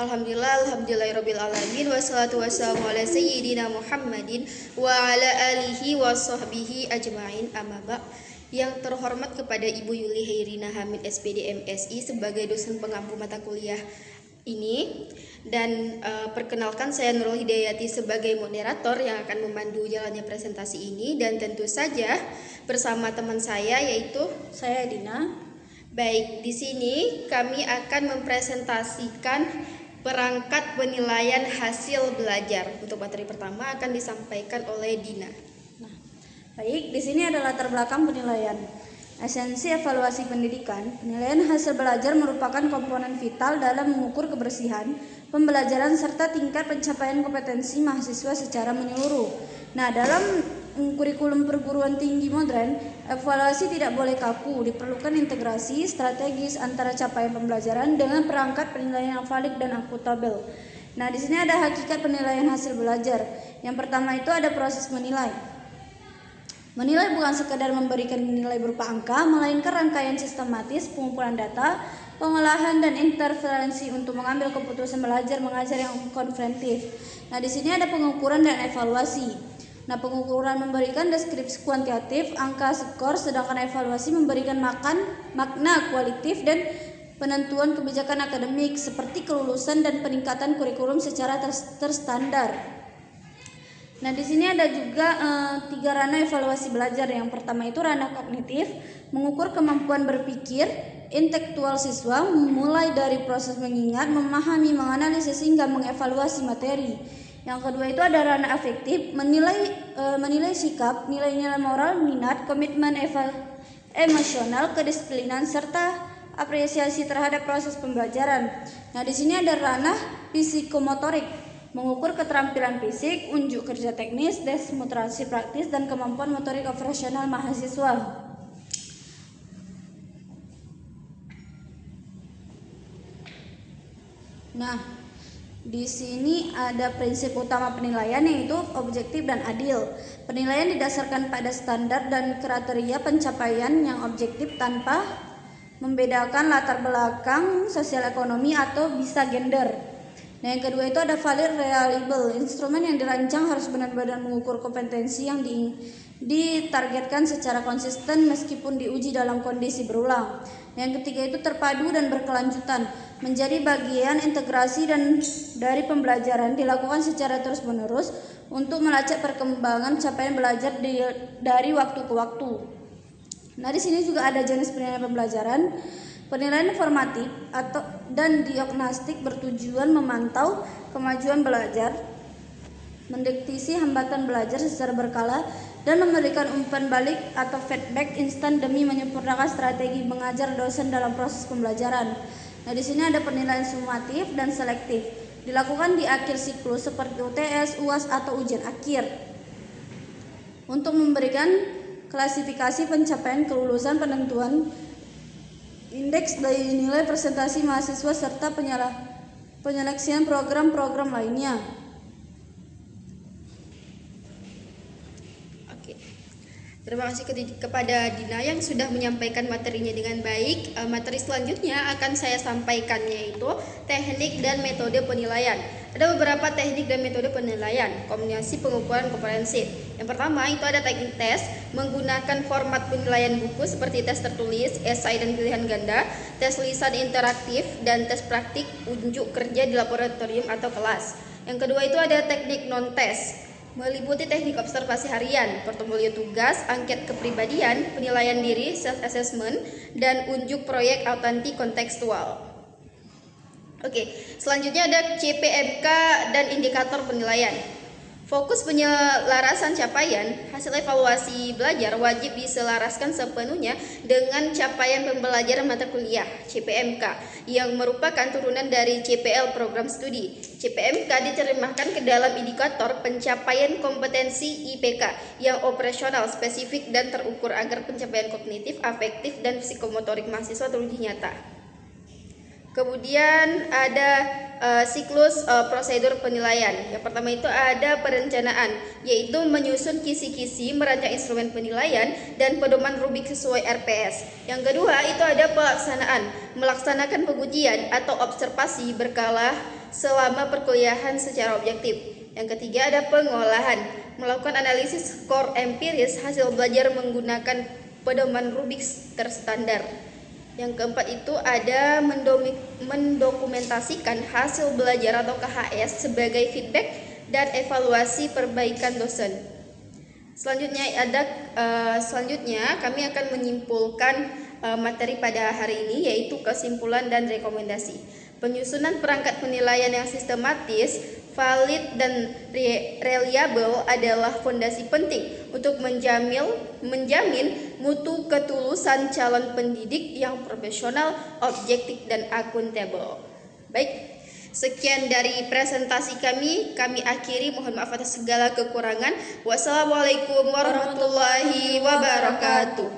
Alhamdulillahirrabbilalamin. Wassalatu wassalamu ala sayyidina Muhammadin wa ala alihi wa sahbihi ajma'in, amma ba'. Yang terhormat kepada Ibu Yuli Hairina Hamid SPD MSI sebagai dosen pengampu mata kuliah ini, dan perkenalkan, saya Nurul Hidayati sebagai moderator yang akan memandu jalannya presentasi ini, dan tentu saja bersama teman saya yaitu saya Dina. Baik, di sini kami akan mempresentasikan perangkat penilaian hasil belajar. Untuk materi pertama akan disampaikan oleh Dina. Baik, di sini ada latar belakang penilaian. Esensi evaluasi pendidikan. Penilaian hasil belajar merupakan komponen vital dalam mengukur kebersihan pembelajaran serta tingkat pencapaian kompetensi mahasiswa secara menyeluruh. Nah, dalam kurikulum perguruan tinggi modern, evaluasi tidak boleh kaku, diperlukan integrasi strategis antara capaian pembelajaran dengan perangkat penilaian yang valid dan akuntabel. Nah, di sini ada hakikat penilaian hasil belajar. Yang pertama itu ada proses menilai. Menilai bukan sekadar memberikan nilai berupa angka, melainkan rangkaian sistematis pengumpulan data, pengolahan dan interferensi untuk mengambil keputusan belajar mengajar yang konfrontatif. Nah, di sini ada pengukuran dan evaluasi. Nah, pengukuran memberikan deskripsi kuantitatif, angka skor, sedangkan evaluasi memberikan makna kualitatif dan penentuan kebijakan akademik seperti kelulusan dan peningkatan kurikulum secara terstandar. Nah, di sini ada juga 3 ranah evaluasi belajar. Yang pertama itu ranah kognitif, mengukur kemampuan berpikir intelektual siswa mulai dari proses mengingat, memahami, menganalisis hingga mengevaluasi materi. Yang kedua itu ada ranah afektif, menilai sikap, nilai-nilai moral, minat, komitmen emosional, kedisiplinan serta apresiasi terhadap proses pembelajaran. Nah, di sini ada ranah psikomotorik, mengukur keterampilan fisik, unjuk kerja teknis, demonstrasi praktis, dan kemampuan motorik operasional mahasiswa. Nah, di sini ada prinsip utama penilaian yaitu objektif dan adil. Penilaian didasarkan pada standar dan kriteria pencapaian yang objektif tanpa membedakan latar belakang sosial ekonomi atau bisa gender. Nah, yang kedua itu ada valid reliable. Instrumen yang dirancang harus benar-benar mengukur kompetensi yang ditargetkan secara konsisten meskipun diuji dalam kondisi berulang. Yang ketiga itu terpadu dan berkelanjutan, menjadi bagian integrasi dan dari pembelajaran, dilakukan secara terus-menerus untuk melacak perkembangan capaian belajar dari waktu ke waktu. Nah, di sini juga ada jenis penilaian pembelajaran. Penilaian formatif dan diagnostik bertujuan memantau kemajuan belajar, mendeteksi hambatan belajar secara berkala, dan memberikan umpan balik atau feedback instan demi menyempurnakan strategi mengajar dosen dalam proses pembelajaran. Nah, di sini ada penilaian sumatif dan selektif, dilakukan di akhir siklus seperti UTS, UAS atau ujian akhir untuk memberikan klasifikasi pencapaian kelulusan, penentuan indeks dari nilai presentasi mahasiswa serta penyeleksian program-program lainnya. Oke. Terima kasih kepada Dina yang sudah menyampaikan materinya dengan baik. Materi selanjutnya akan saya sampaikan yaitu teknik dan metode penilaian. Ada beberapa teknik dan metode penilaian, kombinasi pengukuran komprehensif. Yang pertama itu ada teknik tes, menggunakan format penilaian buku seperti tes tertulis, esai dan pilihan ganda, tes lisan interaktif, dan tes praktik unjuk kerja di laboratorium atau kelas. Yang kedua itu ada teknik non-tes, meliputi teknik observasi harian, portofolio tugas, angket kepribadian, penilaian diri, self-assessment, dan unjuk proyek autentik kontekstual. Oke, selanjutnya ada CPMK dan indikator penilaian. Fokus penyelarasan capaian, hasil evaluasi belajar wajib diselaraskan sepenuhnya dengan capaian pembelajaran mata kuliah CPMK yang merupakan turunan dari CPL program studi. CPMK diterjemahkan ke dalam indikator pencapaian kompetensi IPK yang operasional, spesifik, dan terukur agar pencapaian kognitif, afektif, dan psikomotorik mahasiswa terwujud nyata. Kemudian ada siklus prosedur penilaian. Yang pertama itu ada perencanaan, yaitu menyusun kisi-kisi, merancang instrumen penilaian, dan pedoman rubrik sesuai RPS. Yang kedua itu ada pelaksanaan, melaksanakan pengujian atau observasi berkala selama perkuliahan secara objektif. Yang ketiga ada pengolahan, melakukan analisis skor empiris hasil belajar menggunakan pedoman Rubik terstandar. Yang keempat itu ada mendokumentasikan hasil belajar atau KHS sebagai feedback dan evaluasi perbaikan dosen. Selanjutnya kami akan menyimpulkan materi pada hari ini, yaitu kesimpulan dan rekomendasi. Penyusunan perangkat penilaian yang sistematis, valid dan reliable adalah fondasi penting untuk menjamin mutu ketulusan calon pendidik yang profesional, objektif dan akuntabel. Baik, sekian dari presentasi kami akhiri. Mohon maaf atas segala kekurangan. Wassalamualaikum warahmatullahi wabarakatuh.